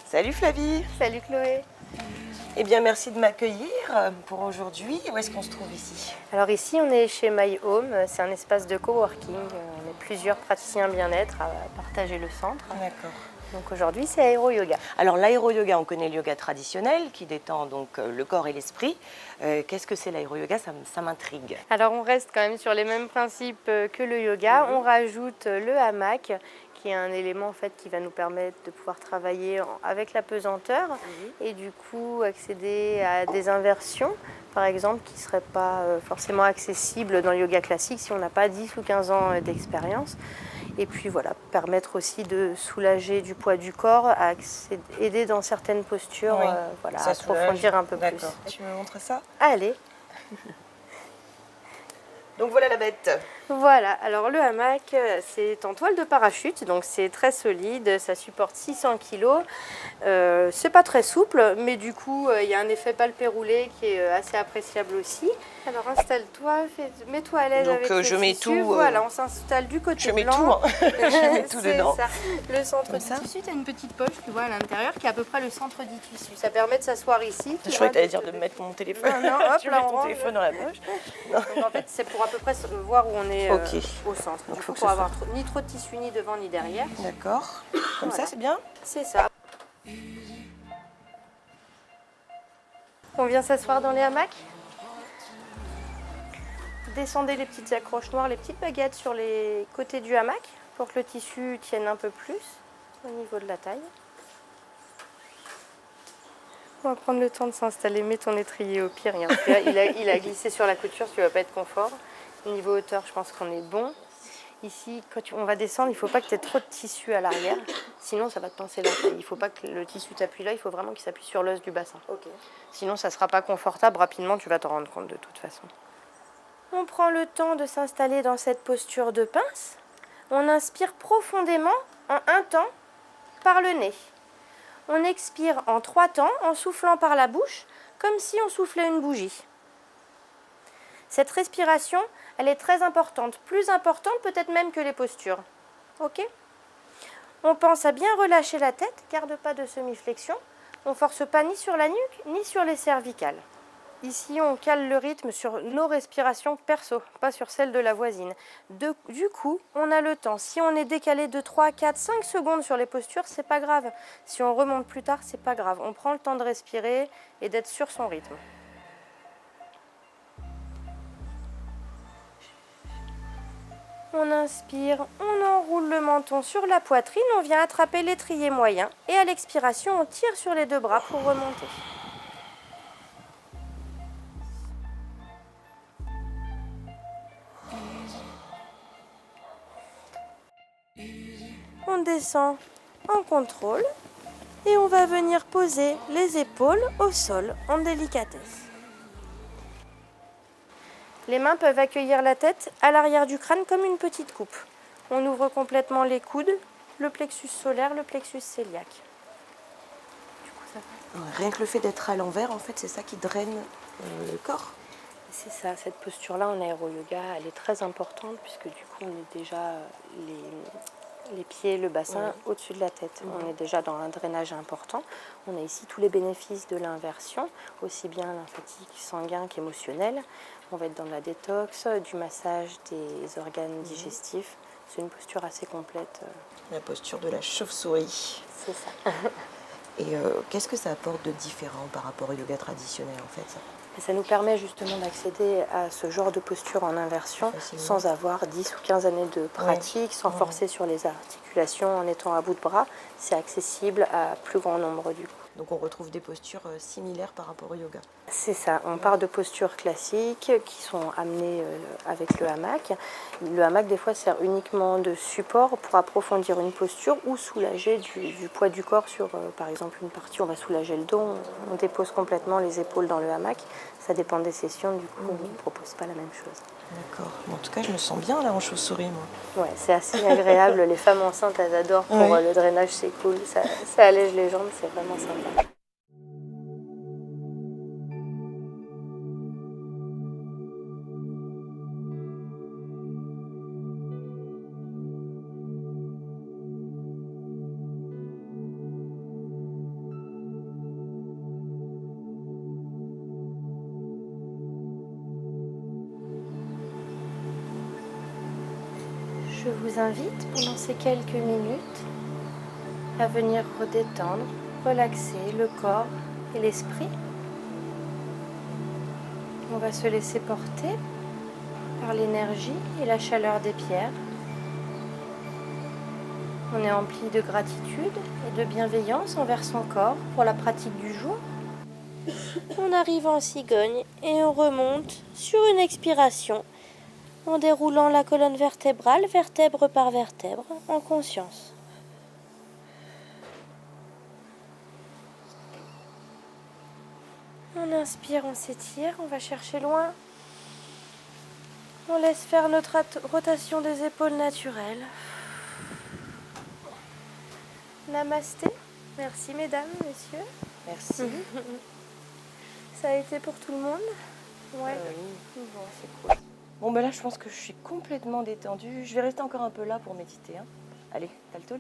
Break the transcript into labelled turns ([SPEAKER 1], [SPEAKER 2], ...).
[SPEAKER 1] Salut Flavie.
[SPEAKER 2] Salut Chloé.
[SPEAKER 1] Eh bien merci de m'accueillir pour aujourd'hui. Où est-ce qu'on se trouve ici?
[SPEAKER 2] Alors ici on est chez My Home, c'est un espace de coworking. On est plusieurs praticiens bien-être à partager le centre.
[SPEAKER 1] D'accord.
[SPEAKER 2] Donc aujourd'hui c'est aéro-yoga.
[SPEAKER 1] Alors l'aéro-yoga, on connaît le yoga traditionnel qui détend donc le corps et l'esprit. Qu'est-ce que c'est l'aéro-yoga? Ça m'intrigue.
[SPEAKER 2] Alors on reste quand même sur les mêmes principes que le yoga. On rajoute le hamac qui est un élément en fait qui va nous permettre de pouvoir travailler avec la pesanteur et du coup accéder à des inversions par exemple qui ne seraient pas forcément accessibles dans le yoga classique si on n'a pas 10 ou 15 ans d'expérience. Et puis voilà, permettre aussi de soulager du poids du corps, aider dans certaines postures, voilà, à approfondir un peu plus.
[SPEAKER 1] D'accord. Tu me montres ça?
[SPEAKER 2] Allez.
[SPEAKER 1] Donc voilà la bête.
[SPEAKER 2] Voilà, alors le hamac, c'est en toile de parachute, donc c'est très solide, ça supporte 600 kg. C'est pas très souple, mais du coup, il y a un effet palpé roulé qui est assez appréciable aussi. Alors installe-toi, mets-toi à l'aise avec le
[SPEAKER 1] je mets
[SPEAKER 2] tissu.
[SPEAKER 1] tout.
[SPEAKER 2] Voilà, on s'installe du côté
[SPEAKER 1] Je mets
[SPEAKER 2] blanc.
[SPEAKER 1] tout, hein. Je mets tout dedans.
[SPEAKER 2] Ça. Le centre
[SPEAKER 1] Comme
[SPEAKER 2] du
[SPEAKER 1] ça.
[SPEAKER 2] tissu, tu as une petite poche, tu vois, à l'intérieur, qui est à peu près le centre du tissu. Ça permet de s'asseoir ici.
[SPEAKER 1] Je croyais que tu allais dire de mettre mon téléphone.
[SPEAKER 2] Non, hop,
[SPEAKER 1] Tu
[SPEAKER 2] là,
[SPEAKER 1] mets
[SPEAKER 2] on
[SPEAKER 1] ton
[SPEAKER 2] range.
[SPEAKER 1] téléphone dans la poche.
[SPEAKER 2] Donc en fait, c'est pour à peu près voir où on est au centre.
[SPEAKER 1] Donc,
[SPEAKER 2] Du
[SPEAKER 1] faut
[SPEAKER 2] coup,
[SPEAKER 1] que
[SPEAKER 2] pour
[SPEAKER 1] ce
[SPEAKER 2] avoir ni trop de tissu ni devant ni derrière.
[SPEAKER 1] D'accord. Comme
[SPEAKER 2] Voilà.
[SPEAKER 1] ça, c'est bien?
[SPEAKER 2] C'est ça. On vient s'asseoir dans les hamacs. Descendez les petites accroches noires, les petites baguettes sur les côtés du hamac pour que le tissu tienne un peu plus au niveau de la taille. On va prendre le temps de s'installer. Mets ton étrier au pire. Regarde, il a glissé sur la couture, tu ne vas pas être confort. Niveau hauteur, je pense qu'on est bon. Ici, quand on va descendre, il ne faut pas que tu aies trop de tissu à l'arrière, sinon ça va te pincer la taille. Il ne faut pas que le tissu t'appuie là, il faut vraiment qu'il s'appuie sur l'os du bassin. Okay. Sinon, ça ne sera pas confortable. Rapidement, tu vas t'en rendre compte de toute façon. On prend le temps de s'installer dans cette posture de pince. On inspire profondément en 1 temps par le nez. On expire en 3 temps en soufflant par la bouche, comme si on soufflait une bougie. Cette respiration, elle est très importante, plus importante peut-être même que les postures. Ok ? On pense à bien relâcher la tête, garde pas de semi-flexion. On ne force pas ni sur la nuque, ni sur les cervicales. Ici, on cale le rythme sur nos respirations perso, pas sur celle de la voisine. Du coup, on a le temps. Si on est décalé de 3, 4, 5 secondes sur les postures, c'est pas grave. Si on remonte plus tard, c'est pas grave. On prend le temps de respirer et d'être sur son rythme. On inspire, on enroule le menton sur la poitrine, on vient attraper l'étrier moyen et à l'expiration, on tire sur les 2 bras pour remonter. On descend en contrôle et on va venir poser les épaules au sol en délicatesse. Les mains peuvent accueillir la tête à l'arrière du crâne comme une petite coupe. On ouvre complètement les coudes, le plexus solaire, le plexus cœliaque. Du coup, ça va.
[SPEAKER 1] Rien que le fait d'être à l'envers, en fait, c'est ça qui draine le corps.
[SPEAKER 2] C'est ça, cette posture-là en aéro-yoga, elle est très importante puisque du coup, on est déjà les pieds, le bassin au-dessus de la tête. On est déjà dans un drainage important. On a ici tous les bénéfices de l'inversion, aussi bien lymphatique, sanguin qu'émotionnel. On va être dans la détox, du massage des organes digestifs. C'est une posture assez complète.
[SPEAKER 1] La posture de la chauve-souris.
[SPEAKER 2] C'est ça.
[SPEAKER 1] Et qu'est-ce que ça apporte de différent par rapport au yoga traditionnel en fait ça?
[SPEAKER 2] Et ça nous permet justement d'accéder à ce genre de posture en inversion sans avoir 10 ou 15 années de pratique, sans forcer sur les articulations en étant à bout de bras. C'est accessible à plus grand nombre du coup.
[SPEAKER 1] Donc on retrouve des postures similaires par rapport au yoga.
[SPEAKER 2] C'est ça, on part de postures classiques qui sont amenées avec le hamac. Le hamac des fois sert uniquement de support pour approfondir une posture ou soulager du poids du corps sur par exemple une partie. On va soulager le dos, on dépose complètement les épaules dans le hamac. Ça dépend des sessions, du coup on ne propose pas la même chose.
[SPEAKER 1] D'accord, en tout cas je me sens bien là en chauve-souris moi.
[SPEAKER 2] Ouais, c'est assez agréable, les femmes enceintes elles adorent pour le drainage, c'est cool, ça allège les jambes, c'est vraiment sympa. Je vous invite pendant ces quelques minutes à venir redétendre, relaxer le corps et l'esprit. On va se laisser porter par l'énergie et la chaleur des pierres. On est empli de gratitude et de bienveillance envers son corps pour la pratique du jour. On arrive en cigogne et on remonte sur une expiration en déroulant la colonne vertébrale, vertèbre par vertèbre, en conscience. On inspire, on s'étire, on va chercher loin. On laisse faire notre rotation des épaules naturelle. Namasté. Merci mesdames, messieurs.
[SPEAKER 1] Merci.
[SPEAKER 2] Ça a été pour tout le monde? Ouais.
[SPEAKER 1] Oui. Bon, c'est cool. Bon, ben là, je pense que je suis complètement détendue. Je vais rester encore un peu là pour méditer. Hein. Allez, t'as le tool ?